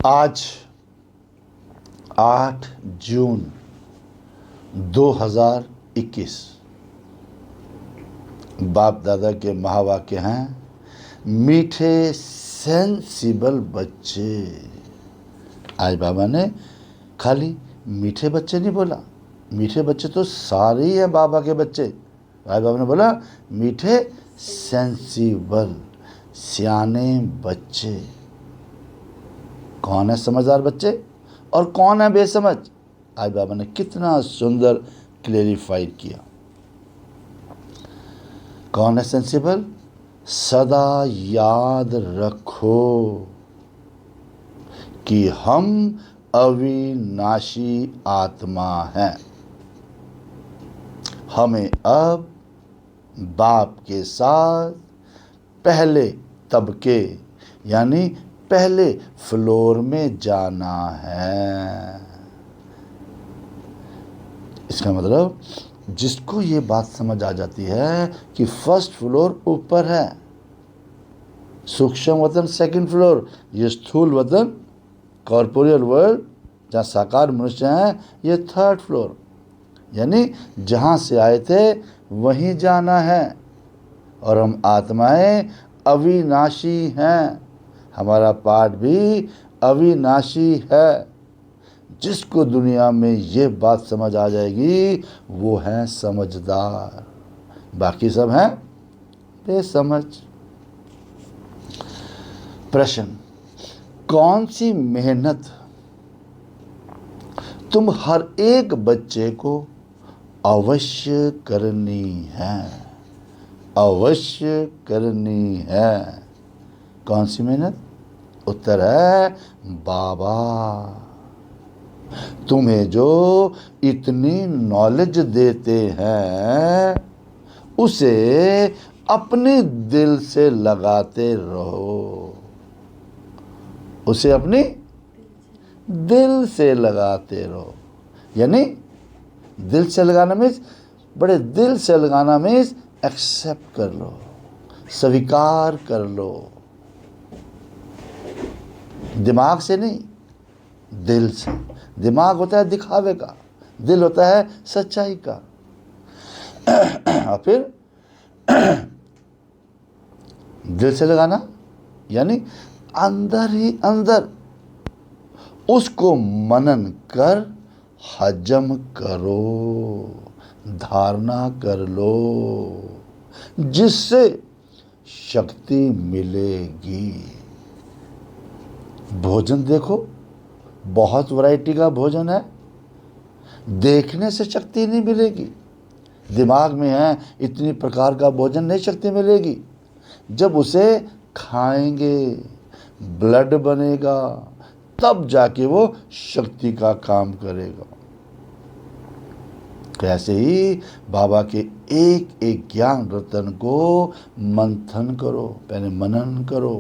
आज 8 जून 2021 बाप दादा के महावाक्य हैं, मीठे सेंसिबल बच्चे। आज बाबा ने खाली मीठे बच्चे नहीं बोला, मीठे बच्चे तो सारे ही हैं बाबा के बच्चे। आज बाबा ने बोला मीठे सेंसिबल सियाने बच्चे। कौन है समझदार बच्चे और कौन है बेसमझ? आज बाबा ने कितना सुंदर क्लेरिफाई किया। कौन है सेंसिबल? सदा याद रखो कि हम अविनाशी आत्मा हैं। हमें अब बाप के साथ पहले तबके यानी पहले फ्लोर में जाना है। इसका मतलब जिसको ये बात समझ आ जाती है कि फर्स्ट फ्लोर ऊपर है, सूक्ष्म वतन सेकंड फ्लोर, ये स्थूल वतन कॉर्पोरियल वर्ल्ड जहाँ साकार मनुष्य हैं ये थर्ड फ्लोर, यानी जहाँ से आए थे वहीं जाना है। और हम आत्माएं अविनाशी हैं, हमारा पाठ भी अविनाशी है। जिसको दुनिया में ये बात समझ आ जाएगी वो है समझदार, बाकी सब हैं बेसमझ। प्रश्न, कौन सी मेहनत तुम हर एक बच्चे को अवश्य करनी है? अवश्य करनी है। कौन सी मेहनत? उत्तर है बाबा। तुम्हें जो इतनी नॉलेज देते हैं उसे अपने दिल से लगाते रहो, उसे अपनी दिल से लगाते रहो। यानी दिल से लगाना मीन्स बड़े दिल से लगाना मीन्स एक्सेप्ट कर लो, स्वीकार कर लो। दिमाग से नहीं, दिल से। दिमाग होता है दिखावे का, दिल होता है सच्चाई का। और फिर दिल से लगाना यानी अंदर ही अंदर उसको मनन कर हजम करो, धारणा कर लो, जिससे शक्ति मिलेगी। भोजन देखो, बहुत वैरायटी का भोजन है, देखने से शक्ति नहीं मिलेगी। दिमाग में है इतनी प्रकार का भोजन, नहीं शक्ति मिलेगी। जब उसे खाएंगे, ब्लड बनेगा, तब जाके वो शक्ति का काम करेगा। कैसे ही बाबा के एक एक ज्ञान रतन को मंथन करो, पहले मनन करो,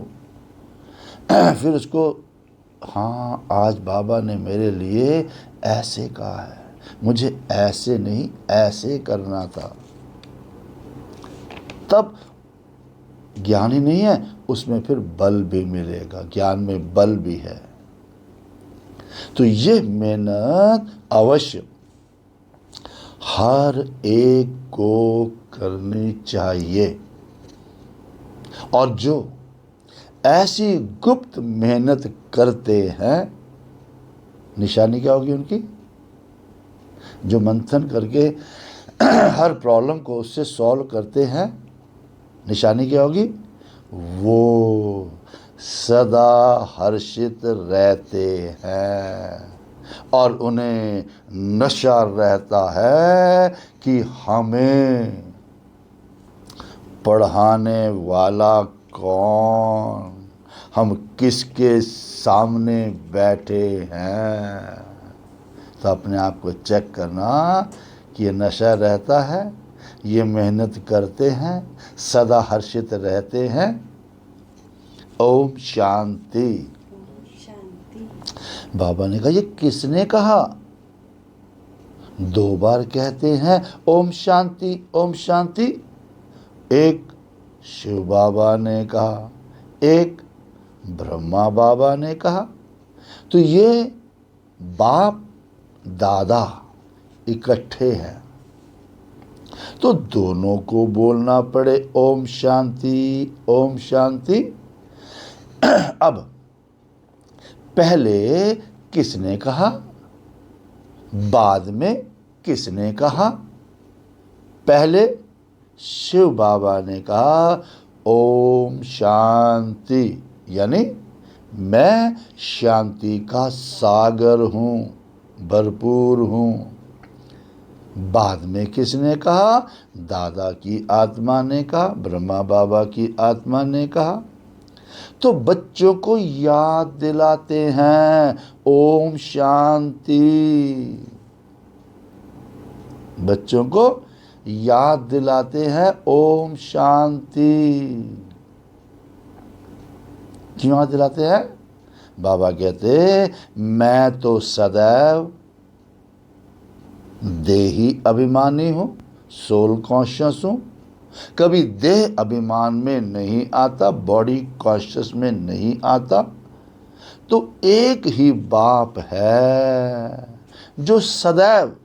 फिर उसको, हाँ आज बाबा ने मेरे लिए ऐसे कहा है, मुझे ऐसे नहीं ऐसे करना था। तब ज्ञान ही नहीं है उसमें, फिर बल भी मिलेगा, ज्ञान में बल भी है। तो ये मेहनत अवश्य हर एक को करनी चाहिए। और जो ऐसी गुप्त मेहनत करते हैं, निशानी क्या होगी उनकी? जो मंथन करके हर प्रॉब्लम को उससे सॉल्व करते हैं, निशानी क्या होगी? वो सदा हर्षित रहते हैं और उन्हें नशा रहता है कि हमें पढ़ाने वाला कौन, हम किसके सामने बैठे हैं। तो अपने आप को चेक करना कि ये नशा रहता है, ये मेहनत करते हैं, सदा हर्षित रहते हैं। ओम शांति। बाबा ने कहा ये किसने कहा? 2 बार कहते हैं ओम शांति ओम शांति। एक शिव बाबा ने कहा, एक ब्रह्मा बाबा ने कहा। तो ये बाप दादा इकट्ठे हैं, तो दोनों को बोलना पड़े ओम शांति, ओम शांति। अब पहले किसने कहा, बाद में किसने कहा? पहले शिव बाबा ने कहा ओम शांति, यानी मैं शांति का सागर हूं, भरपूर हूं। बाद में किसने कहा? दादा की आत्मा ने कहा, ब्रह्मा बाबा की आत्मा ने कहा। तो बच्चों को याद दिलाते हैं ओम शांति, बच्चों को याद दिलाते हैं ओम शांति। क्यों याद दिलाते हैं? बाबा कहते मैं तो सदैव देही अभिमानी हूं, सोल कॉन्शियस हूं, कभी देह अभिमान में नहीं आता, बॉडी कॉन्शियस में नहीं आता। तो एक ही बाप है जो सदैव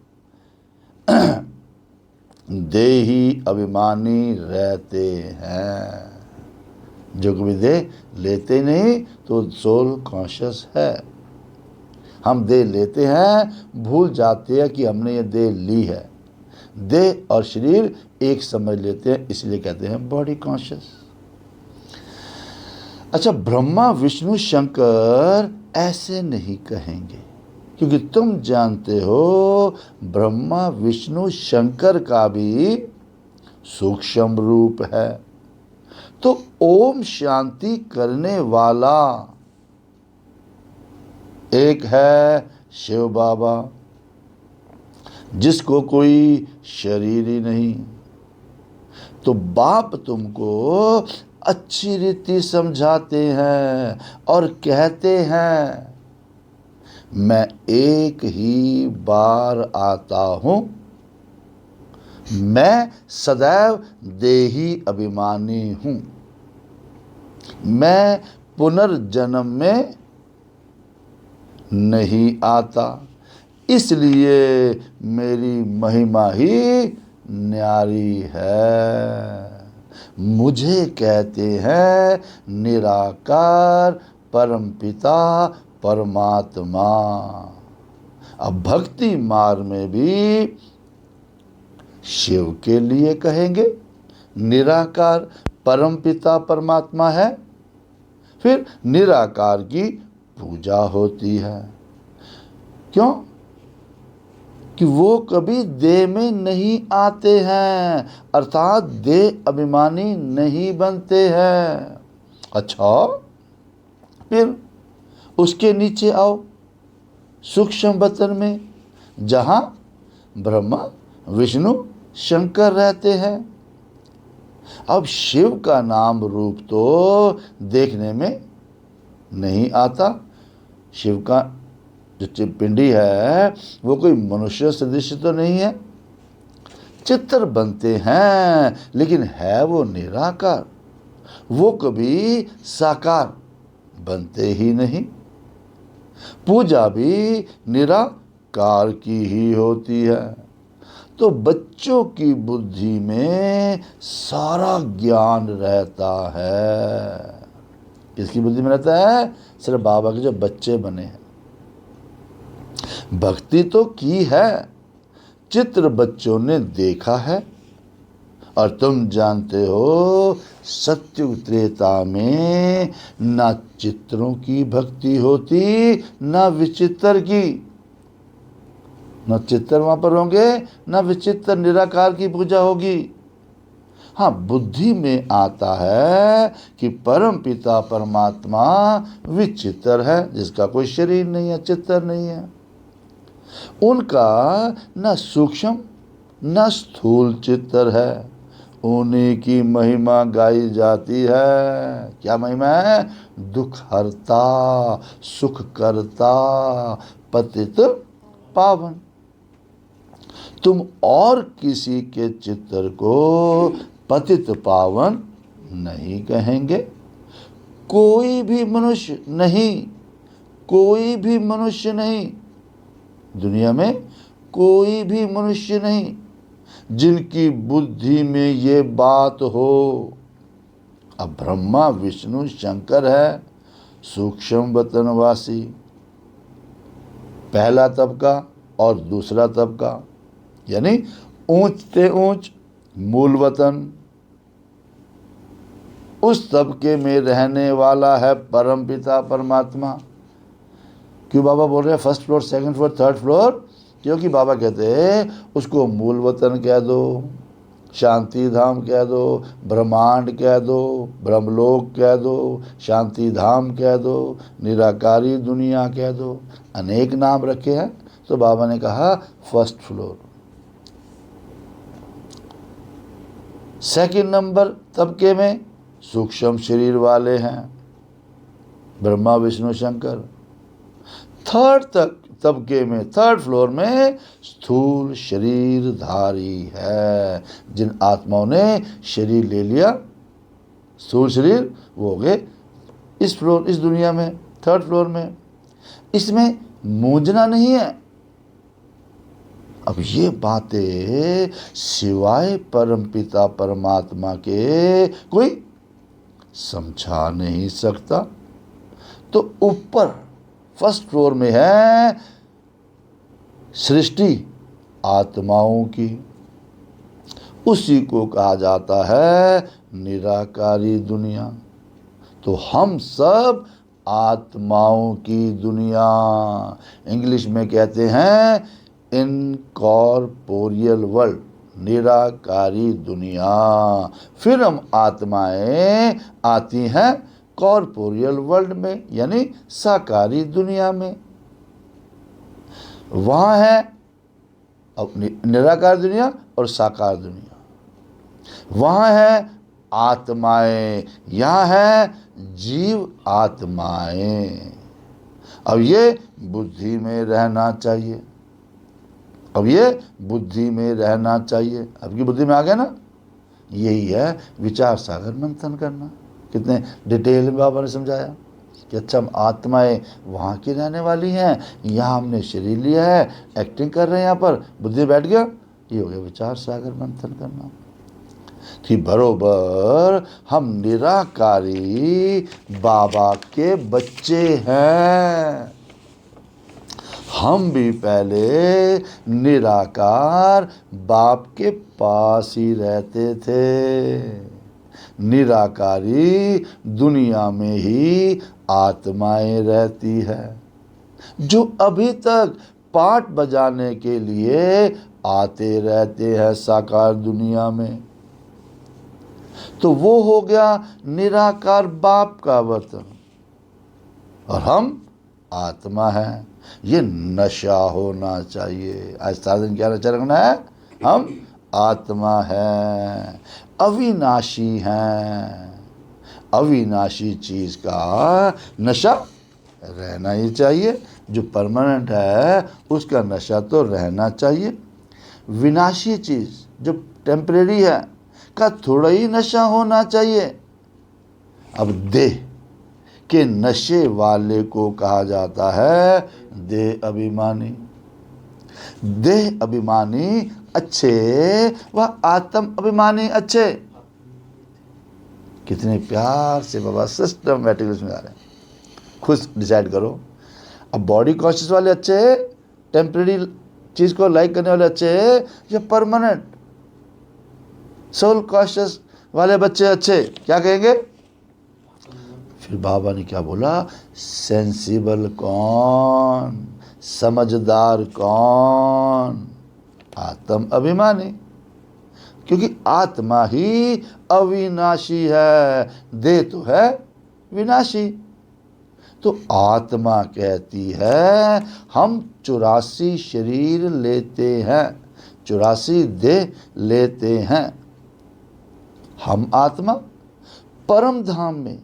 देही अभिमानी रहते हैं, जो कभी देह लेते नहीं, तो सोल कॉन्शियस है। हम देह लेते हैं, भूल जाते हैं कि हमने ये देह ली है। देह और शरीर एक समझ लेते हैं, इसलिए कहते हैं बॉडी कॉन्शियस। अच्छा, ब्रह्मा विष्णु शंकर ऐसे नहीं कहेंगे, क्योंकि तुम जानते हो ब्रह्मा विष्णु शंकर का भी सूक्ष्म रूप है। तो ओम शांति करने वाला एक है शिव बाबा, जिसको कोई शरीर ही नहीं। तो बाप तुमको अच्छी रीति समझाते हैं और कहते हैं मैं एक ही बार आता हूं, मैं सदैव देही अभिमानी हूं, मैं पुनर्जन्म में नहीं आता, इसलिए मेरी महिमा ही न्यारी है। मुझे कहते हैं निराकार परमपिता परमात्मा। अब भक्ति मार्ग में भी शिव के लिए कहेंगे निराकार परमपिता परमात्मा है, फिर निराकार की पूजा होती है। क्यों? कि वो कभी देह में नहीं आते हैं, अर्थात देह अभिमानी नहीं बनते हैं। अच्छा, फिर उसके नीचे आओ सूक्ष्म बतन में, जहां ब्रह्मा विष्णु शंकर रहते हैं। अब शिव का नाम रूप तो देखने में नहीं आता। शिव का जो पिंडी है वो कोई मनुष्य सदृश तो नहीं है, चित्र बनते हैं, लेकिन है वो निराकार, वो कभी साकार बनते ही नहीं। पूजा भी निराकार की ही होती है। तो बच्चों की बुद्धि में सारा ज्ञान रहता है। किसकी बुद्धि में रहता है? सिर्फ बाबा के जो बच्चे बने हैं। भक्ति तो की है, चित्र बच्चों ने देखा है। और तुम जानते हो सत्युग त्रेता में ना चित्रों की भक्ति होती, ना विचित्र की। न चित्र वहां पर होंगे, न विचित्र निराकार की पूजा होगी। हाँ, बुद्धि में आता है कि परम पिता परमात्मा विचित्र है, जिसका कोई शरीर नहीं है, चित्र नहीं है। उनका न सूक्ष्म न स्थूल चित्र है, उन्हीं की महिमा गाई जाती है। क्या महिमा है? दुख हरता, सुख करता, पतित पावन। तुम और किसी के चित्र को पतित पावन नहीं कहेंगे। कोई भी मनुष्य नहीं, कोई भी मनुष्य नहीं, दुनिया में कोई भी मनुष्य नहीं जिनकी बुद्धि में ये बात हो। अब ब्रह्मा विष्णु शंकर है सूक्ष्म वतनवासी, पहला तबका और दूसरा तबका, यानी ऊंच से ऊंच मूल वतन, उस तबके में रहने वाला है परम पिता परमात्मा। क्यों बाबा बोल रहे हैं first floor, second floor, third floor? क्योंकि बाबा कहते हैं उसको मूल वतन कह दो, शांति धाम कह दो, ब्रह्मांड कह दो, ब्रह्मलोक कह दो, शांति धाम कह दो, निराकारी दुनिया कह दो, अनेक नाम रखे हैं। तो बाबा ने कहा फर्स्ट फ्लोर। सेकंड नंबर तबके में सूक्ष्म शरीर वाले हैं ब्रह्मा विष्णु शंकर। थर्ड तबके में, थर्ड फ्लोर में स्थूल शरीरधारी है, जिन आत्माओं ने शरीर ले लिया, स्थूल शरीर, वो हो गए इस फ्लोर, इस दुनिया में, थर्ड फ्लोर में। इसमें मूंझना नहीं है। अब ये बातें सिवाय परमपिता परमात्मा के कोई समझा नहीं सकता। तो ऊपर फर्स्ट फ्लोर में है सृष्टि आत्माओं की, उसी को कहा जाता है निराकारी दुनिया। तो हम सब आत्माओं की दुनिया, इंग्लिश में कहते हैं इनकॉर्पोरियल वर्ल्ड, निराकारी दुनिया। फिर हम आत्माएं आती हैं कॉर्पोरियल वर्ल्ड में, यानी साकारी दुनिया में। वहाँ है निराकार दुनिया और साकार दुनिया, वहाँ है आत्माएं, यहाँ है जीव आत्माएं। अब ये बुद्धि में रहना चाहिए, अब ये बुद्धि में रहना चाहिए। आपकी बुद्धि में आ गया ना? यही है विचार सागर मंथन करना। कितने डिटेल में बाबा ने समझाया कि अच्छा हम आत्माएं वहाँ की रहने वाली हैं, यहाँ हमने शरीर लिया है, एक्टिंग कर रहे हैं, यहाँ पर बुद्धि बैठ गया, ये हो गया विचार सागर मंथन करना। कि बरोबर हम निराकारी बाबा के बच्चे हैं। हम भी पहले निराकार बाप के पास ही रहते थे। निराकारी दुनिया में ही आत्माएं रहती है, जो अभी तक पाठ बजाने के लिए आते रहते हैं साकार दुनिया में। तो वो हो गया निराकार बाप का वतन, और हम आत्मा हैं। ये नशा होना चाहिए। आज सारा दिन क्या नशा रखना है? हम आत्मा हैं, अविनाशी हैं। अविनाशी चीज का नशा रहना ही चाहिए। जो परमानेंट है उसका नशा तो रहना चाहिए। विनाशी चीज जो टेम्परेरी है का थोड़ा ही नशा होना चाहिए। अब देह के नशे वाले को कहा जाता है देह अभिमानी। देह अभिमानी अच्छे व आत्म अभिमानी अच्छे। कितने प्यार से बाबा सिस्टमैटिक उसमें आ रहे हैं। खुद डिसाइड करो। अब बॉडी कॉन्शियस वाले अच्छे, टेम्परेरी चीज को लाइक करने वाले अच्छे, या परमानेंट सोल कॉन्शियस वाले बच्चे अच्छे? क्या कहेंगे? फिर बाबा ने क्या बोला? सेंसिबल कौन, समझदार कौन? आत्म अभिमानी। क्योंकि आत्मा ही अविनाशी है, देह तो है विनाशी। तो आत्मा कहती है हम 84 शरीर लेते हैं, 84 देह लेते हैं। हम आत्मा परम धाम में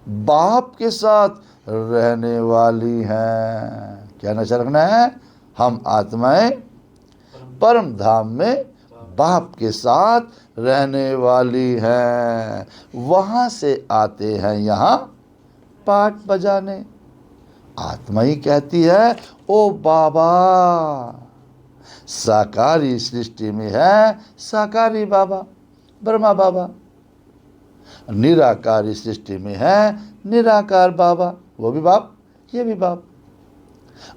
बाप के साथ रहने वाली हैं। क्या नशा रखना है? हम आत्माएं परम धाम में बाप के साथ रहने वाली हैं। वहाँ से आते हैं यहाँ पाठ बजाने, आत्मा ही कहती है, ओ बाबा। साकारी सृष्टि में है साकारी बाबा, ब्रह्मा बाबा। निराकारी सृष्टि में है निराकार बाबा, वो भी बाप, ये भी बाप।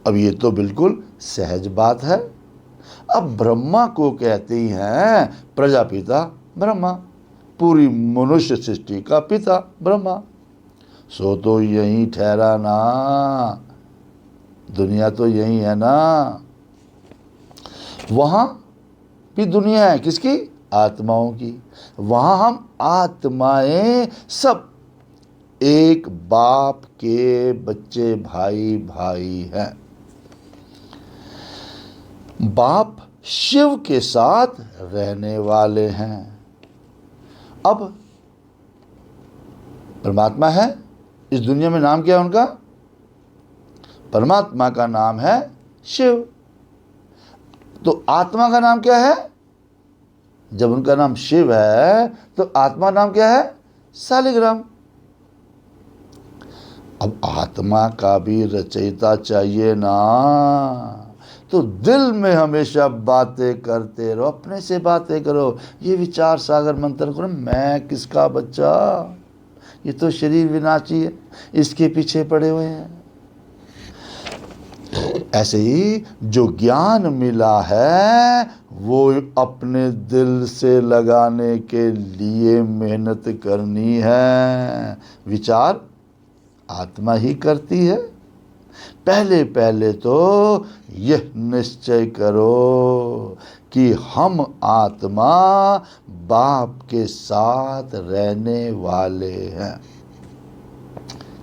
अब ये तो बिल्कुल सहज बात है। अब ब्रह्मा को कहती हैं प्रजापिता ब्रह्मा, पूरी मनुष्य सृष्टि का पिता ब्रह्मा। सो तो यही ठहरा ना, दुनिया तो यही है ना। वहां भी दुनिया है किसकी? आत्माओं की। वहां हम आत्माएं सब एक बाप के बच्चे, भाई भाई हैं। बाप शिव के साथ रहने वाले हैं। अब परमात्मा है इस दुनिया में, नाम क्या है उनका? परमात्मा का नाम है शिव। तो आत्मा का नाम क्या है? जब उनका नाम शिव है तो आत्मा नाम क्या है? शालिग्राम। अब आत्मा का भी रचयिता चाहिए ना, तो दिल में हमेशा बातें करते रहो, अपने से बातें करो। ये विचार सागर मंथन करो, मैं किसका बच्चा, ये तो शरीर विनाशी है, इसके पीछे पड़े हुए हैं। ऐसे ही जो ज्ञान मिला है वो अपने दिल से लगाने के लिए मेहनत करनी है। विचार आत्मा ही करती है। पहले पहले तो यह निश्चय करो कि हम आत्मा बाप के साथ रहने वाले हैं।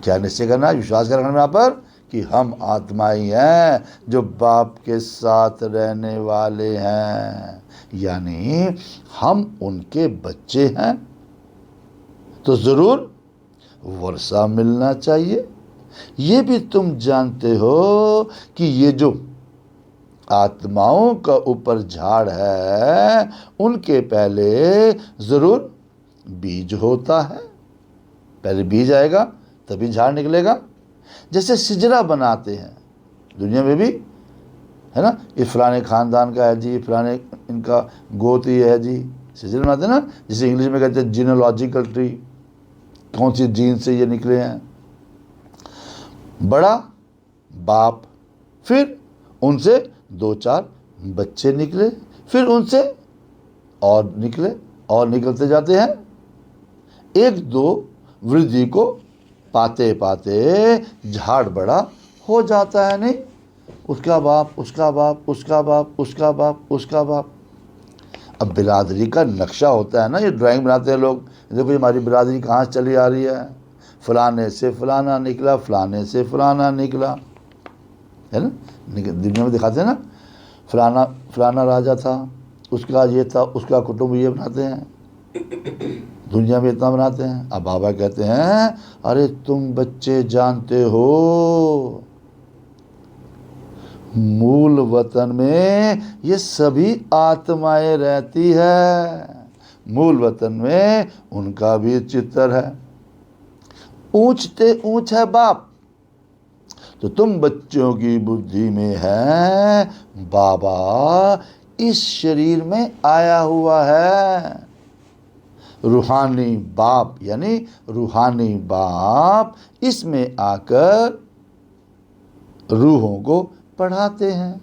क्या निश्चय करना है? विश्वास करना है यहाँ पर कि हम आत्मा ही हैं जो बाप के साथ रहने वाले हैं, यानी हम उनके बच्चे हैं। तो जरूर वर्षा मिलना चाहिए। ये भी तुम जानते हो कि ये जो आत्माओं का ऊपर झाड़ है उनके पहले जरूर बीज होता है। पहले बीज आएगा तभी झाड़ निकलेगा। जैसे सिजरा बनाते हैं दुनिया में भी है ना, ये फलाने खानदान का है जी, फलाने इनका गोत ही है जी, सिजरा बनाते हैं ना। जैसे इंग्लिश में कहते हैं जीनोलॉजिकल ट्री, कौन सी जीन से ये निकले हैं। बड़ा बाप, फिर उनसे 2-4 बच्चे निकले, फिर उनसे और निकले और निकलते जाते हैं। 1-2 वृद्धि को पाते पाते झाड़ बड़ा हो जाता है। नहीं, उसका बाप, उसका बाप, उसका बाप, उसका बाप, उसका बाप। अब बिरादरी का नक्शा होता है ना, ये ड्राइंग बनाते हैं लोग, देखो हमारी बिरादरी कहाँ से चली आ रही है, फलाने से फलाना निकला, फलाने से फलाना निकला, है ना। दुनिया में दिखाते हैं ना, फलाना फलाना राजा था, उसका ये था, उसका कुटुंब ये बनाते हैं, दुनिया में इतना बनाते हैं। अब बाबा कहते हैं अरे तुम बच्चे जानते हो मूल वतन में ये सभी आत्माएं रहती है। मूल वतन में उनका भी चित्र है। ऊंचते ऊंच है बाप, तो तुम बच्चों की बुद्धि में है बाबा इस शरीर में आया हुआ है। रूहानी बाप, यानी रूहानी बाप इसमें आकर रूहों को पढ़ाते हैं।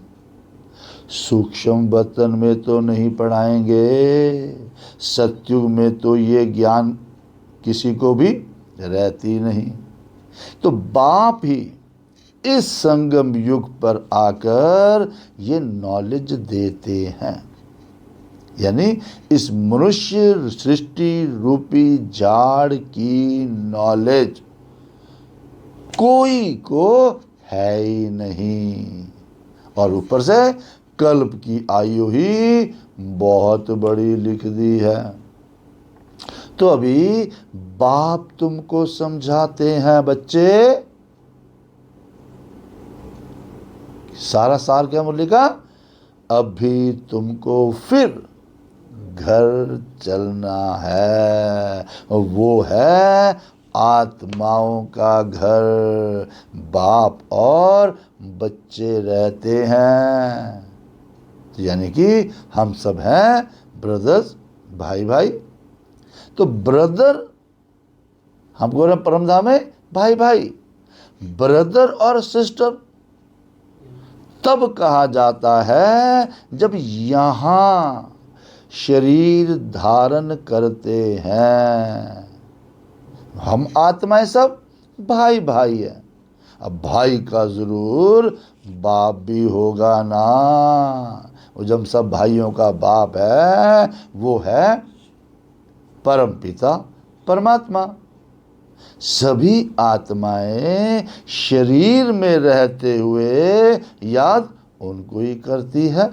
सूक्ष्म वतन में तो नहीं पढ़ाएंगे, सतयुग में तो ये ज्ञान किसी को भी रहती नहीं। तो बाप ही इस संगम युग पर आकर ये नॉलेज देते हैं, यानी इस मनुष्य सृष्टि रूपी झाड़ की नॉलेज कोई को है ही नहीं। और ऊपर से कल्प की आयु ही बहुत बड़ी लिख दी है। तो अभी बाप तुमको समझाते हैं बच्चे, सारा सार क्या मुरलिका, अभी तुमको फिर घर चलना है, वो है आत्माओं का घर बाप और बच्चे रहते हैं। तो यानी कि हम सब हैं ब्रदर्स, भाई भाई। तो ब्रदर, हम बोल रहे हैं परमधाम में भाई भाई, ब्रदर और सिस्टर तब कहा जाता है जब यहां शरीर धारण करते हैं। हम आत्माएं सब भाई भाई है। अब भाई का जरूर बाप भी होगा ना। वो जब सब भाइयों का बाप है वो है परम पिता परमात्मा। सभी आत्माएं शरीर में रहते हुए याद उनको ही करती है।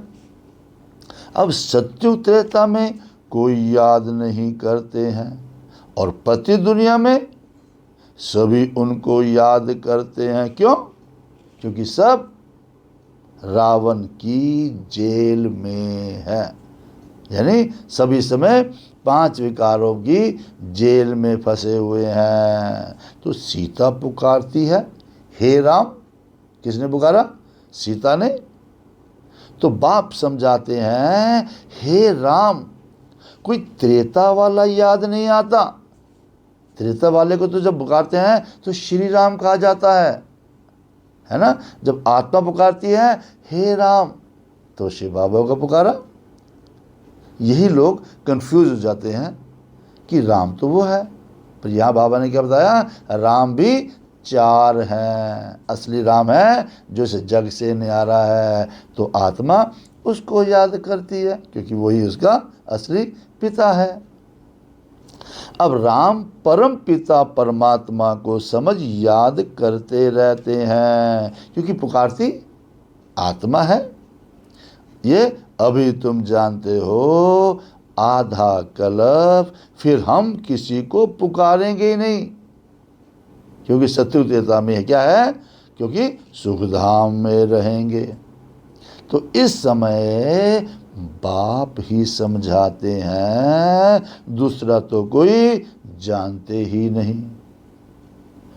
अब सत्युग त्रेता में कोई याद नहीं करते हैं और पति दुनिया में सभी उनको याद करते हैं। क्यों? क्योंकि सब रावण की जेल में है। यानी सभी समय 5 विकारों की जेल में फंसे हुए हैं। तो सीता पुकारती है हे राम। किसने पुकारा? सीता ने। तो बाप समझाते हैं हे राम, कोई त्रेता वाला याद नहीं आता। त्रेता वाले को तो जब पुकारते हैं तो श्री राम कहा जाता है ना। जब आत्मा पुकारती है हे राम तो शिव बाबा का पुकारा। यही लोग कंफ्यूज हो जाते हैं कि राम तो वो है, पर यहाँ बाबा ने क्या बताया, राम भी 4 हैं। असली राम है जो इस जग से न्यारा है, तो आत्मा उसको याद करती है क्योंकि वही उसका असली पिता है। अब राम परम पिता परमात्मा को समझ याद करते रहते हैं क्योंकि पुकारती आत्मा है। ये अभी तुम जानते हो, आधा कल्प फिर हम किसी को पुकारेंगे ही नहीं, क्योंकि सत्युग त्रेता में क्या है, क्योंकि सुखधाम में रहेंगे। तो इस समय बाप ही समझाते हैं, दूसरा तो कोई जानते ही नहीं।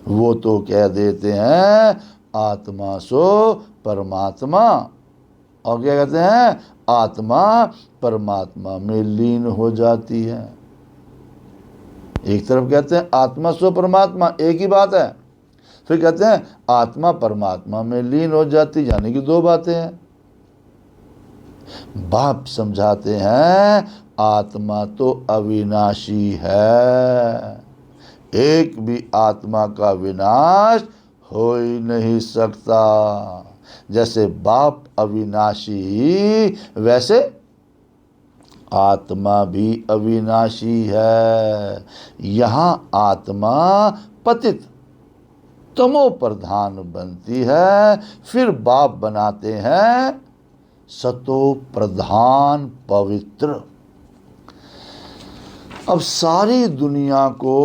वो तो कह देते हैं आत्मा सो परमात्मा, और क्या कहते हैं, आत्मा परमात्मा में लीन हो जाती है। एक तरफ कहते हैं आत्मा सो परमात्मा, एक ही बात है। फिर कहते हैं आत्मा परमात्मा में लीन हो जाती, यानी कि 2 बातें हैं। बाप समझाते हैं आत्मा तो अविनाशी है, एक भी आत्मा का विनाश हो ही नहीं सकता। जैसे बाप अविनाशी वैसे आत्मा भी अविनाशी है। यहाँ आत्मा पतित तमो प्रधान बनती है, फिर बाप बनाते हैं सतो प्रधान पवित्र। अब सारी दुनिया को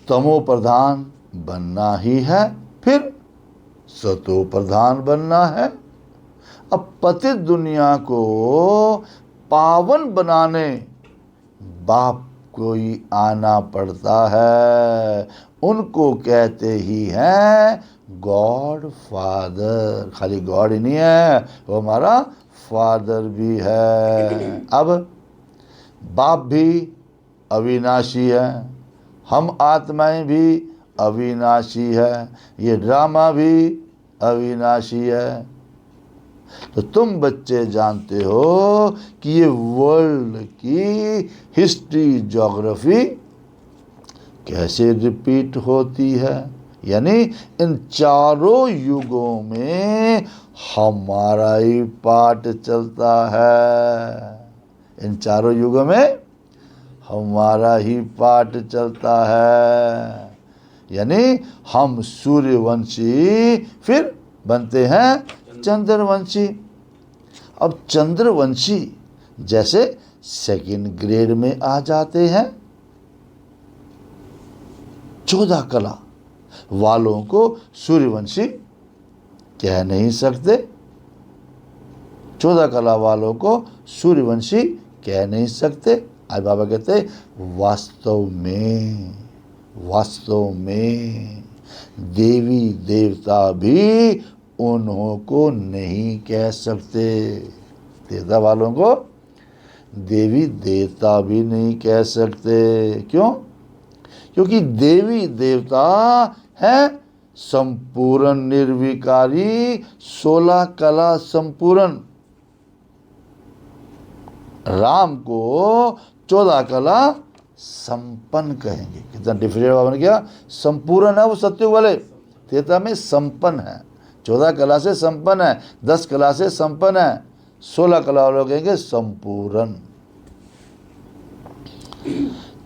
तमो प्रधान बनना ही है, फिर सतो प्रधान बनना है। अब पतित दुनिया को पावन बनाने बाप को ही आना पड़ता है। उनको कहते ही हैं गॉड फादर। खाली गॉड ही नहीं है, वो हमारा फादर भी है। अब बाप भी अविनाशी है, हम आत्माएं भी अविनाशी है, ये ड्रामा भी अविनाशी है। तो तुम बच्चे जानते हो कि ये वर्ल्ड की हिस्ट्री ज्योग्राफी कैसे रिपीट होती है, यानी इन चारों युगों में हमारा ही पार्ट चलता है। इन चारों युगों में हमारा ही पार्ट चलता है, यानी हम सूर्यवंशी फिर बनते हैं चंद्रवंशी। अब चंद्रवंशी जैसे 2nd ग्रेड में आ जाते हैं, 14 कला वालों को सूर्यवंशी कह नहीं सकते। 14 कला वालों को सूर्यवंशी कह नहीं सकते। आज बाबा कहते वास्तव में वास्तव में देवी देवता भी उन्हों को नहीं कह सकते। देवता वालों को देवी देवता भी नहीं कह सकते। क्यों? क्योंकि देवी देवता है संपूर्ण निर्विकारी, 16 कला संपूर्ण। राम को 14 कला संपन्न कहेंगे। कितना डिफरेंट बाबा ने किया। संपूर्ण है वो सत्युग वाले, त्रेता में संपन्न है, 14 कला से संपन्न है, 10 कला से संपन्न है, 16 कला वाले कहेंगे संपूर्ण।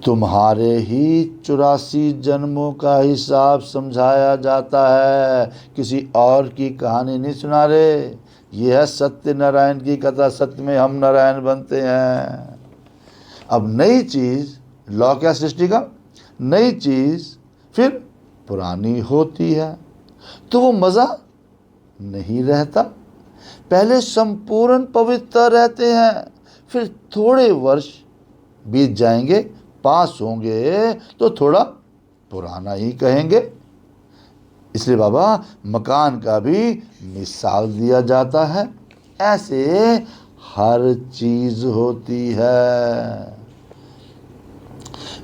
तुम्हारे ही 84 जन्मों का हिसाब समझाया जाता है, किसी और की कहानी नहीं सुना रहे। यह है सत्य नारायण की कथा, सत्य में हम नारायण बनते हैं। अब नई चीज, लॉ क्या सृष्टि का, नई चीज फिर पुरानी होती है तो वो मजा नहीं रहता। पहले संपूर्ण पवित्र रहते हैं, फिर थोड़े वर्ष बीत जाएंगे, पास होंगे तो थोड़ा पुराना ही कहेंगे। इसलिए बाबा मकान का भी मिसाल दिया जाता है। ऐसे हर चीज होती है।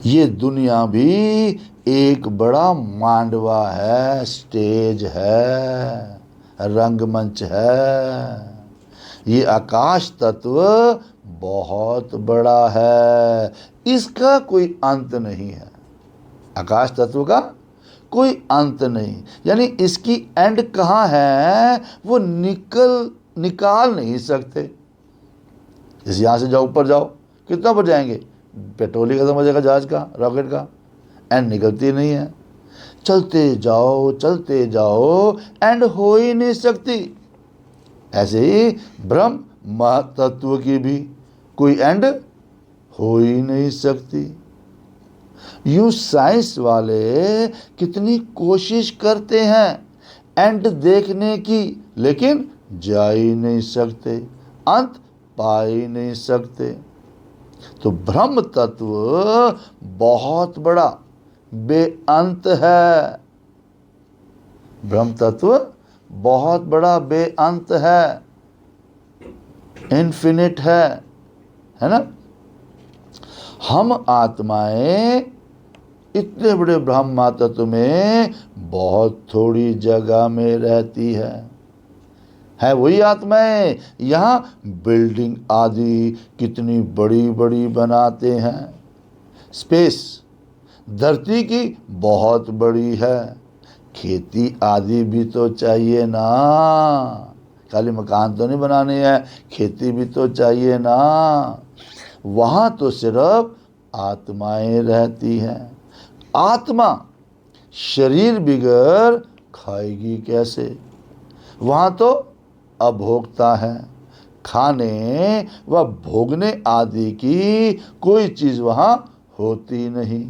ये दुनिया भी एक बड़ा मांडवा है, स्टेज है, रंगमंच है। ये आकाश तत्व बहुत बड़ा है, इसका कोई अंत नहीं है। आकाश तत्व का कोई अंत नहीं, यानी इसकी एंड कहाँ है वो निकाल नहीं सकते। इस यहाँ से जाओ, ऊपर जाओ, कितना ऊपर जाएंगे? पेट्रोल ही खत्म हो जाएगा जहाज का, रॉकेट का, एंड निकलती नहीं है। चलते जाओ, एंड हो ही नहीं सकती। ऐसे ही ब्रह्म महातत्व की भी कोई एंड हो ही नहीं सकती। यूं साइंस वाले कितनी कोशिश करते हैं एंड देखने की, लेकिन जा ही नहीं सकते, अंत पा ही नहीं सकते। तो ब्रह्म तत्व बहुत बड़ा बेअंत है। ब्रह्म तत्व बहुत बड़ा बेअंत है, इन्फिनिट है ना। हम आत्माएं इतने बड़े ब्रह्म तत्व में बहुत थोड़ी जगह में रहती है वही आत्माएं। यहाँ बिल्डिंग आदि कितनी बड़ी बड़ी बनाते हैं। स्पेस धरती की बहुत बड़ी है, खेती आदि भी तो चाहिए ना, खाली मकान तो नहीं बनाने हैं, खेती भी तो चाहिए ना। वहाँ तो सिर्फ आत्माएं रहती हैं। आत्मा शरीर बिगर खाएगी कैसे? वहाँ तो अभोक्ता है, खाने व भोगने आदि की कोई चीज़ वहाँ होती नहीं।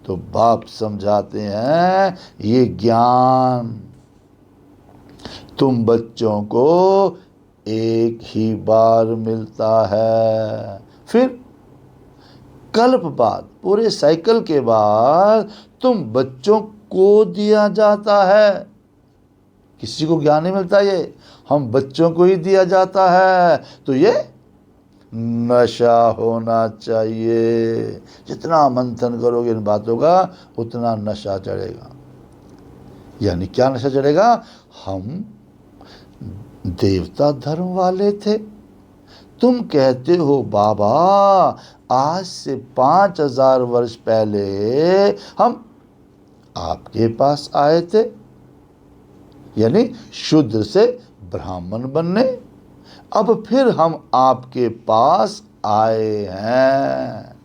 तो बाप समझाते हैं ये ज्ञान तुम बच्चों को एक ही बार मिलता है, फिर कल्प बाद, पूरे साइकिल के बाद तुम बच्चों को दिया जाता है। किसी को ज्ञान नहीं मिलता, ये हम बच्चों को ही दिया जाता है। तो ये नशा होना चाहिए। जितना मंथन करोगे इन बातों का उतना नशा चढ़ेगा। यानी क्या नशा चढ़ेगा? हम देवता धर्म वाले थे, तुम कहते हो बाबा आज से 5000 वर्ष पहले हम आपके पास आए थे, यानी शूद्र से ब्राह्मण बनने। अब फिर हम आपके पास आए हैं।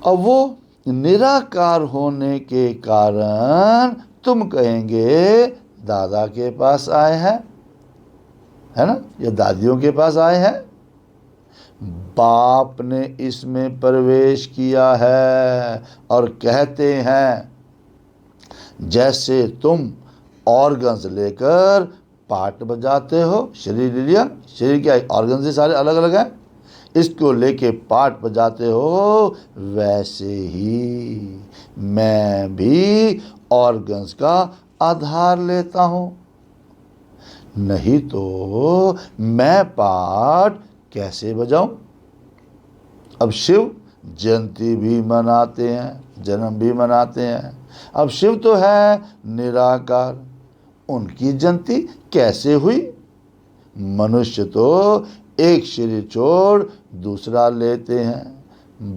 अब वो निराकार होने के कारण तुम कहेंगे दादा के पास आए हैं, है ना, या दादियों के पास आए हैं। बाप ने इसमें प्रवेश किया है और कहते हैं जैसे तुम ऑर्गन्स लेकर पार्ट बजाते हो, शरीर ले लिया, शरीर क्या ऑर्गन से सारे अलग अलग हैं, इसको लेके पाठ बजाते हो, वैसे ही मैं भी ऑर्गन्स का आधार लेता हूँ। नहीं तो मैं पाठ कैसे बजाऊं? अब शिव जयंती भी मनाते हैं, जन्म भी मनाते हैं। अब शिव तो है निराकार, उनकी जयंती कैसे हुई? मनुष्य तो एक शरीर छोड़ दूसरा लेते हैं।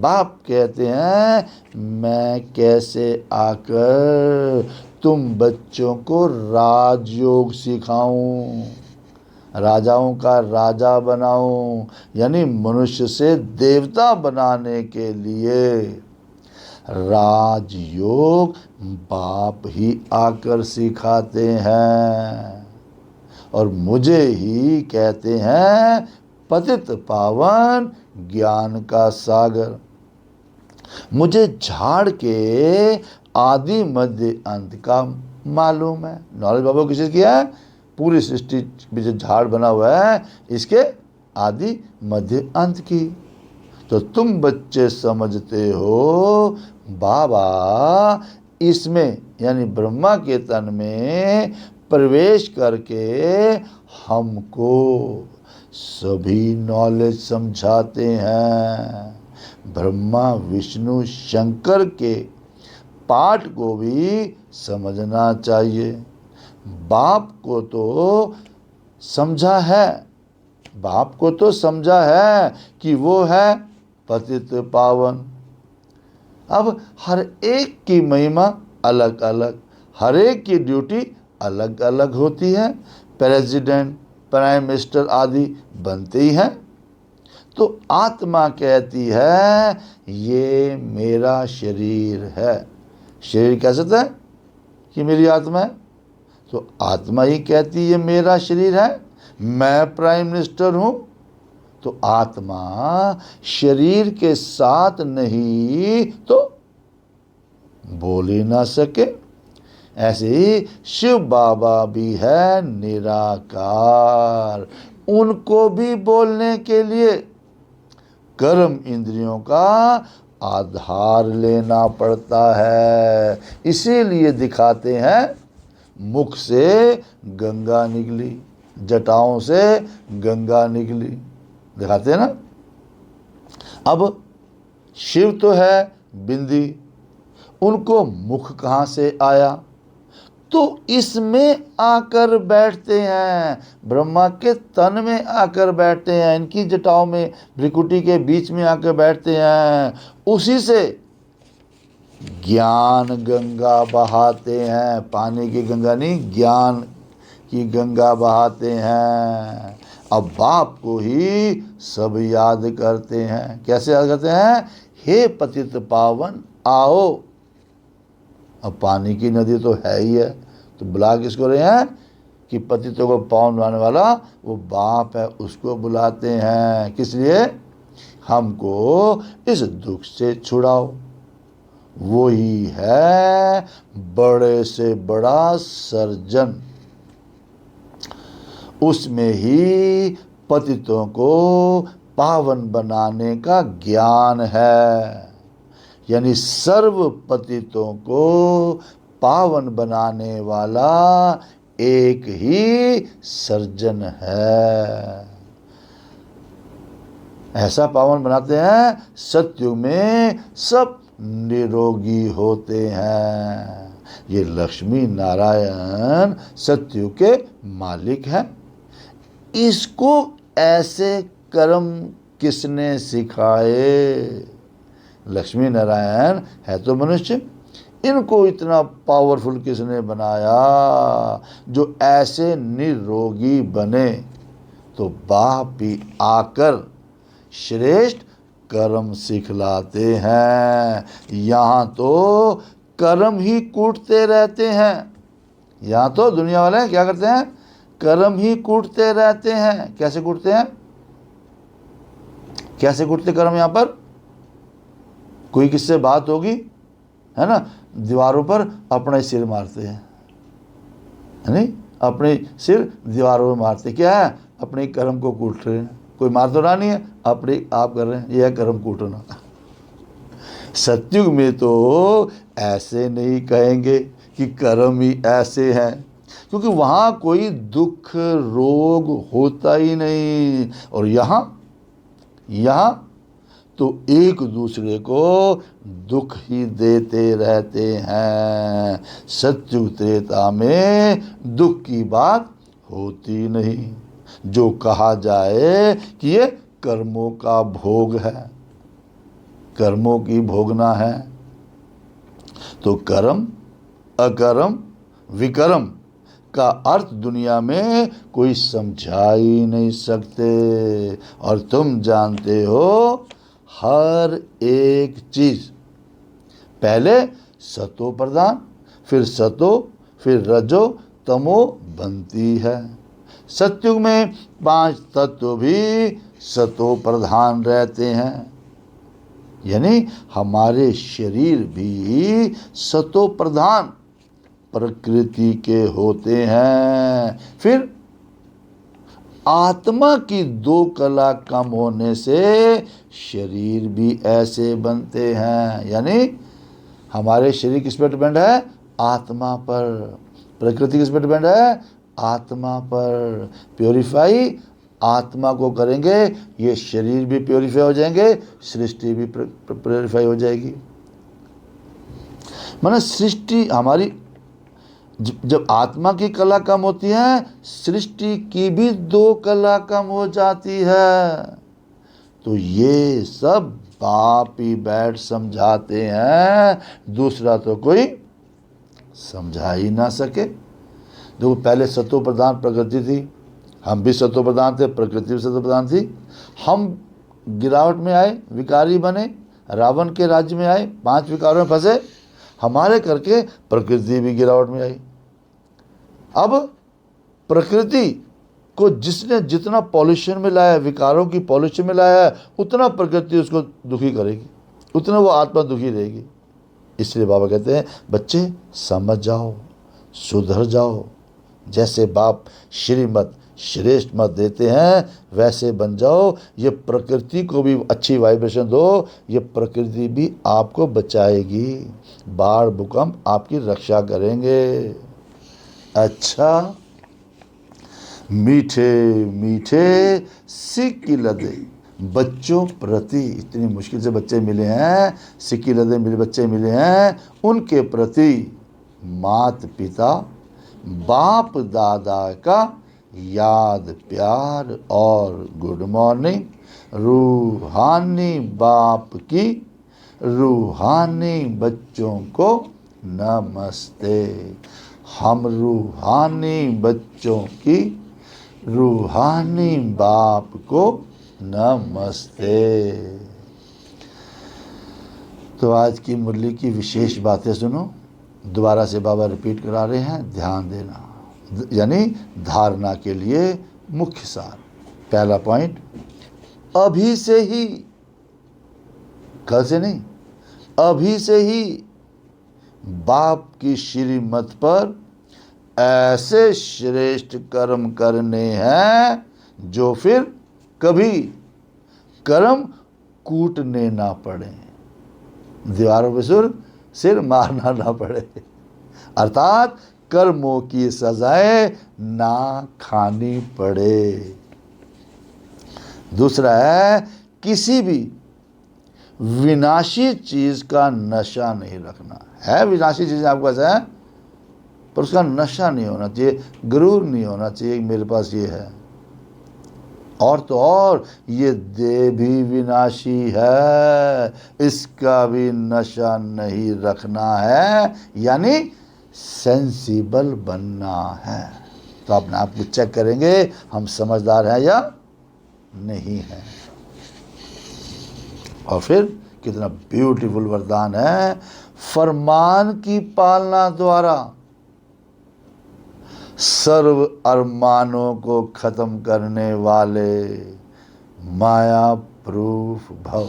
बाप कहते हैं मैं कैसे आकर तुम बच्चों को राजयोग सिखाऊं, राजाओं का राजा बनाऊं, यानी मनुष्य से देवता बनाने के लिए राजयोग बाप ही आकर सिखाते हैं। और मुझे ही कहते हैं पतित पावन ज्ञान का सागर। मुझे झाड़ के आदि मध्य अंत का मालूम है। नॉलेज बाबा किसी किया है? पूरी सृष्टि में जो झाड़ बना हुआ है इसके आदि मध्य अंत की। तो तुम बच्चे समझते हो बाबा इसमें यानी ब्रह्मा के तन में प्रवेश करके हमको सभी नॉलेज समझाते हैं। ब्रह्मा विष्णु शंकर के पाठ को भी समझना चाहिए। बाप को तो समझा है, बाप को तो समझा है कि वो है पतित पावन। अब हर एक की महिमा अलग अलग, हर एक की ड्यूटी अलग अलग होती है। प्रेसिडेंट, प्राइम मिनिस्टर आदि बनते ही हैं। तो आत्मा कहती है ये मेरा शरीर है। शरीर कह सकता है कि मेरी आत्मा है? तो आत्मा ही कहती है ये मेरा शरीर है, मैं प्राइम मिनिस्टर हूँ। तो आत्मा शरीर के साथ नहीं तो बोल ही ना सके। ऐसे ही शिव बाबा भी है निराकार, उनको भी बोलने के लिए कर्म इंद्रियों का आधार लेना पड़ता है। इसीलिए दिखाते हैं मुख से गंगा निकली, जटाओं से गंगा निकली, दिखाते हैं ना। अब शिव तो है बिंदी, उनको मुख कहाँ से आया? तो इसमें आकर बैठते हैं, ब्रह्मा के तन में आकर बैठते हैं, इनकी जटाओं में भ्रिकुटी के बीच में आकर बैठते हैं। उसी से ज्ञान गंगा बहाते हैं, पानी की गंगा नहीं, ज्ञान की गंगा बहाते हैं। अब बाप को ही सब याद करते हैं। कैसे याद करते हैं? हे पतित पावन आओ। अब पानी की नदी तो है ही है, तो बुला किसको रहे हैं? कि पतितों को पावन बनाने वाला वो बाप है, उसको बुलाते हैं। किस लिए? हमको इस दुख से छुड़ाओ। वो ही है बड़े से बड़ा सर्जन। उसमें ही पतितों को पावन बनाने का ज्ञान है। यानी सर्व पतितों को पावन बनाने वाला एक ही सर्जन है। ऐसा पावन बनाते हैं सत्युग में सब निरोगी होते हैं। ये लक्ष्मी नारायण सत्युग के मालिक हैं। इसको ऐसे कर्म किसने सिखाए? लक्ष्मी नारायण है तो मनुष्य, इनको इतना पावरफुल किसने बनाया जो ऐसे निरोगी बने? तो बाप भी आकर श्रेष्ठ कर्म सिखलाते हैं। यहाँ तो कर्म ही कूटते रहते हैं। यहाँ तो दुनिया वाले क्या करते हैं? कर्म ही कूटते रहते हैं। कैसे कूटते हैं? कैसे कूटते कर्म? यहाँ पर कोई किससे बात होगी, है ना, दीवारों पर अपने सिर मारते हैं, है नहीं? अपने सिर दीवारों में मारते क्या है? अपने कर्म को कूट रहे हैं। कोई मार तो रहा नहीं है, अपने आप कर रहे हैं, यह कर्म कूटना। सतयुग में तो ऐसे नहीं कहेंगे कि कर्म ही ऐसे हैं, क्योंकि वहाँ कोई दुख रोग होता ही नहीं। और यहाँ तो एक दूसरे को दुख ही देते रहते हैं। सतयुग त्रेता में दुख की बात होती नहीं। जो कहा जाए कि ये कर्मों का भोग है, कर्मों की भोगना है, तो कर्म अकर्म विकर्म का अर्थ दुनिया में कोई समझा ही नहीं सकते। और तुम जानते हो हर एक चीज पहले सतो प्रधान, फिर सतो, फिर रजो तमो बनती है। सतयुग में 5 तत्व भी सतो प्रधान रहते हैं, यानी हमारे शरीर भी सतो प्रधान प्रकृति के होते हैं। फिर आत्मा की 2 कला कम होने से शरीर भी ऐसे बनते हैं, यानी हमारे शरीर किस पर डिपेंड है? आत्मा पर। प्रकृति किस पर डिपेंड है? आत्मा पर। प्योरीफाई आत्मा को करेंगे, ये शरीर भी प्योरीफाई हो जाएंगे, सृष्टि भी प्योरीफाई हो जाएगी। माने सृष्टि हमारी जब आत्मा की कला कम होती है, सृष्टि की भी 2 कला कम हो जाती है। तो ये सब बाप ही बैठ समझाते हैं, दूसरा तो कोई समझा ही ना सके। देखो पहले सतो प्रधान प्रकृति थी, हम भी सतो प्रधान थे, प्रकृति भी सतो प्रधान थी। हम गिरावट में आए, विकारी बने, रावण के राज्य में आए, 5 विकारों में फंसे, हमारे करके प्रकृति भी गिरावट में आई। अब प्रकृति को जिसने जितना पॉल्यूशन में लाया, विकारों की पॉल्यूशन में लाया है, उतना प्रकृति उसको दुखी करेगी, उतना वो आत्मा दुखी रहेगी। इसलिए बाबा कहते हैं बच्चे समझ जाओ, सुधर जाओ, जैसे बाप श्रीमत श्रेष्ठ मत देते हैं वैसे बन जाओ। ये प्रकृति को भी अच्छी वाइब्रेशन दो, ये प्रकृति भी आपको बचाएगी, बाढ़ भूकंप आपकी रक्षा करेंगे। अच्छा, मीठे मीठे सिक्की लदे बच्चों प्रति, इतनी मुश्किल से बच्चे मिले हैं, सिक्की लदे मिले बच्चे मिले हैं, उनके प्रति मात पिता बाप दादा का याद प्यार और गुड मॉर्निंग। रूहानी बाप की रूहानी बच्चों को नमस्ते। हम रूहानी बच्चों की रूहानी बाप को नमस्ते। तो आज की मुरली की विशेष बातें सुनो, दोबारा से बाबा रिपीट करा रहे हैं, ध्यान देना। यानी धारणा के लिए मुख्य सार, पहला पॉइंट, अभी से ही, कल से नहीं, अभी से ही बाप की श्रीमत पर ऐसे श्रेष्ठ कर्म करने हैं जो फिर कभी कर्म कूटने ना पड़े, दीवारों पे सिर मारना ना पड़े, अर्थात कर्मों की सजाएं ना खानी पड़े। दूसरा है किसी भी विनाशी चीज का नशा नहीं रखना। है विनाशी चीज आपके पास है, पर उसका नशा नहीं होना चाहिए, गुरूर नहीं होना चाहिए कि मेरे पास ये है। और तो और ये देह भी विनाशी है, इसका भी नशा नहीं रखना है, यानी सेंसिबल बनना है। तो अपने आप को चेक करेंगे हम समझदार हैं या नहीं हैं। और फिर कितना ब्यूटीफुल वरदान है, फरमान की पालना द्वारा सर्व अरमानों को खत्म करने वाले माया प्रूफ भव।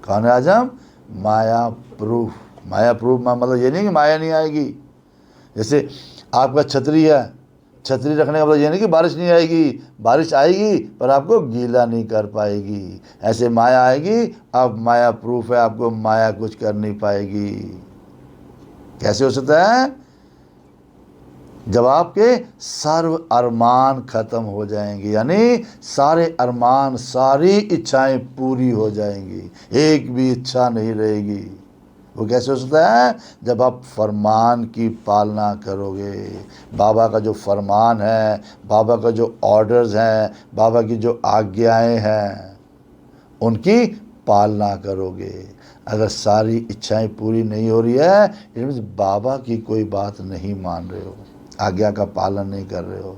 कौन है आज हम? माया प्रूफ। माया प्रूफ मतलब ये नहीं कि माया नहीं आएगी। जैसे आपका छतरी है, छतरी रखने का मतलब ये नहीं कि बारिश नहीं आएगी, बारिश आएगी पर आपको गीला नहीं कर पाएगी। ऐसे माया आएगी, अब माया प्रूफ है, आपको माया कुछ कर नहीं पाएगी। कैसे हो सकता है? जब आपके सर्व अरमान खत्म हो जाएंगे, यानी सारे अरमान, सारी इच्छाएं पूरी हो जाएंगी, एक भी इच्छा नहीं रहेगी। वो कैसे हो सकता है? जब आप फरमान की पालना करोगे। बाबा का जो फरमान है, बाबा का जो ऑर्डर्स हैं, बाबा की जो आज्ञाएं हैं, उनकी पालना करोगे। अगर सारी इच्छाएं पूरी नहीं हो रही है, इट मीन्स बाबा की कोई बात नहीं मान रहे हो, आज्ञा का पालन नहीं कर रहे हो।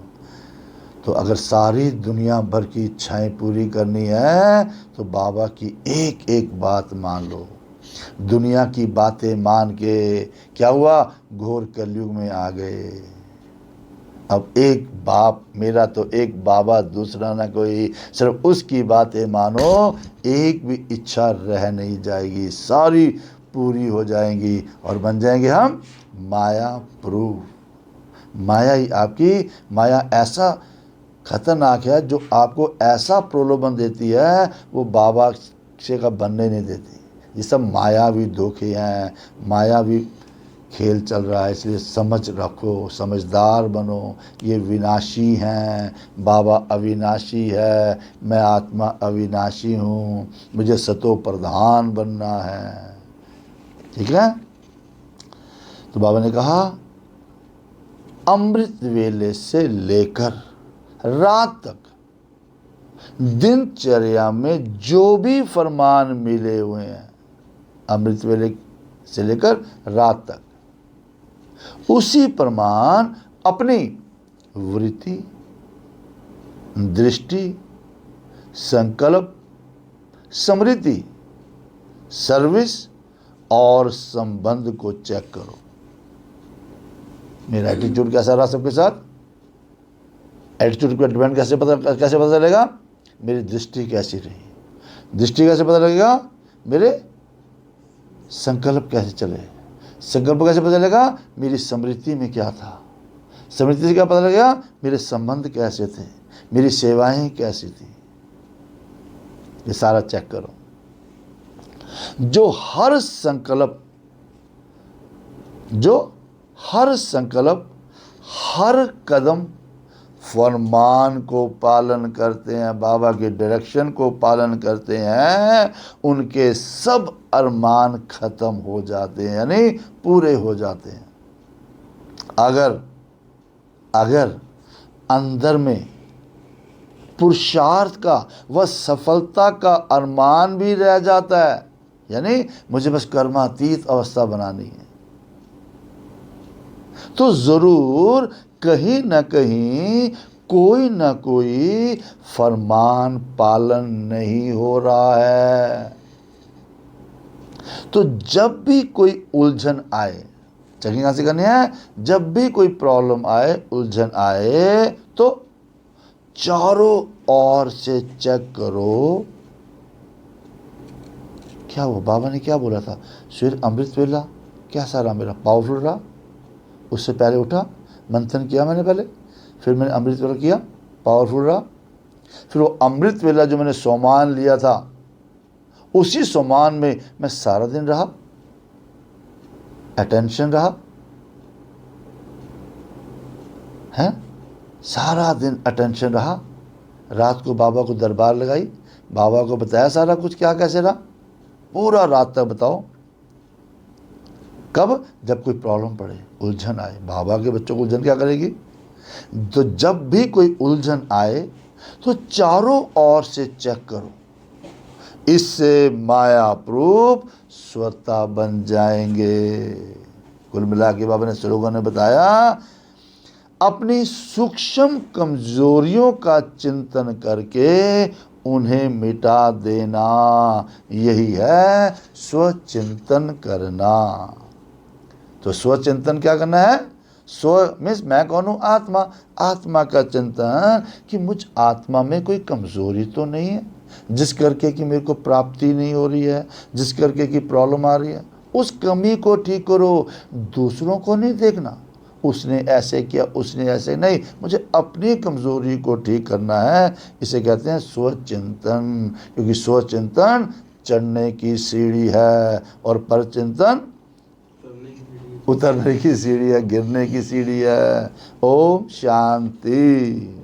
तो अगर सारी दुनिया भर की इच्छाएं पूरी करनी है तो बाबा की एक एक बात मान लो। दुनिया की बातें मान के क्या हुआ? घोर कलयुग में आ गए। अब एक बाप, मेरा तो एक बाबा, दूसरा ना कोई, सिर्फ उसकी बातें मानो, एक भी इच्छा रह नहीं जाएगी, सारी पूरी हो जाएंगी और बन जाएंगे हम माया प्रूफ। माया ही आपकी, माया ऐसा खतरनाक है जो आपको ऐसा प्रलोभन देती है, वो बाबा से का बनने नहीं देती। ये सब मायावी धोखे हैं, मायावी खेल चल रहा है, इसलिए समझ रखो, समझदार बनो। ये विनाशी हैं, बाबा अविनाशी है, मैं आत्मा अविनाशी हूँ, मुझे सतो प्रधान बनना है। ठीक है? तो बाबा ने कहा अमृत वेले से लेकर रात तक दिनचर्या में जो भी फरमान मिले हुए हैं, अमृत वेले से लेकर रात तक, उसी प्रमाण अपनी वृत्ति, दृष्टि, संकल्प, स्मृति, सर्विस और संबंध को चेक करो। मेरा एटीट्यूड कैसा रहा सबके साथ? एटीट्यूड का डिपेंड कैसे पता चलेगा? मेरी दृष्टि कैसी रही? दृष्टि कैसे पता लगेगा? मेरे संकल्प कैसे चले? संकल्प कैसे पता चलेगा? मेरी स्मृति में क्या था? स्मृति से क्या पता लगेगा? मेरे संबंध कैसे थे? मेरी सेवाएं कैसी थी? ये सारा चेक करो। जो हर संकल्प, हर कदम फरमान को पालन करते हैं, बाबा के डायरेक्शन को पालन करते हैं, उनके सब अरमान खत्म हो जाते हैं, यानी पूरे हो जाते हैं। अगर अंदर में पुरुषार्थ का व सफलता का अरमान भी रह जाता है, यानी मुझे बस कर्मातीत अवस्था बनानी है, तो जरूर कहीं ना कहीं कोई ना कोई फरमान पालन नहीं हो रहा है। तो जब भी कोई उलझन आए, चेकिंग कहां से करनी है? जब भी कोई प्रॉब्लम आए, उलझन आए, तो चारों ओर से चेक करो क्या हुआ। बाबा ने क्या बोला था? फिर अमृत वेला कैसा रहा मेरा? पावरफुल रहा? उससे पहले उठा, मंथन किया मैंने पहले, फिर मैंने अमृत वेला किया, पावरफुल रहा। फिर वो अमृत वेला जो मैंने सोमान लिया था, उसी सोमान में मैं सारा दिन रहा, अटेंशन रहा है, सारा दिन अटेंशन रहा। रात को बाबा को दरबार लगाई, बाबा को बताया सारा कुछ क्या कैसे रहा, पूरा रात तक बताओ। कब? जब कोई प्रॉब्लम पड़े, उलझन आए। बाबा के बच्चों को उलझन क्या करेगी? तो जब भी कोई उलझन आए तो चारों ओर से चेक करो, इससे माया प्रूफ स्वतः बन जाएंगे। कुल मिला के बाबा ने स्लोगन में बताया, अपनी सूक्ष्म कमजोरियों का चिंतन करके उन्हें मिटा देना, यही है स्वचिंतन करना। तो स्वचिंतन क्या करना है? स्व मीन्स मैं कौन हूँ? आत्मा। आत्मा का चिंतन कि मुझ आत्मा में कोई कमजोरी तो नहीं है जिस करके कि मेरे को प्राप्ति नहीं हो रही है, जिस करके कि प्रॉब्लम आ रही है। उस कमी को ठीक करो, दूसरों को नहीं देखना, उसने ऐसे किया, उसने ऐसे नहीं, मुझे अपनी कमज़ोरी को ठीक करना है। इसे कहते हैं स्वचिंतन, क्योंकि स्वचिंतन चढ़ने की सीढ़ी है और परचिंतन उतरने की सीढ़ी है, गिरने की सीढ़ी है। ओम शांति।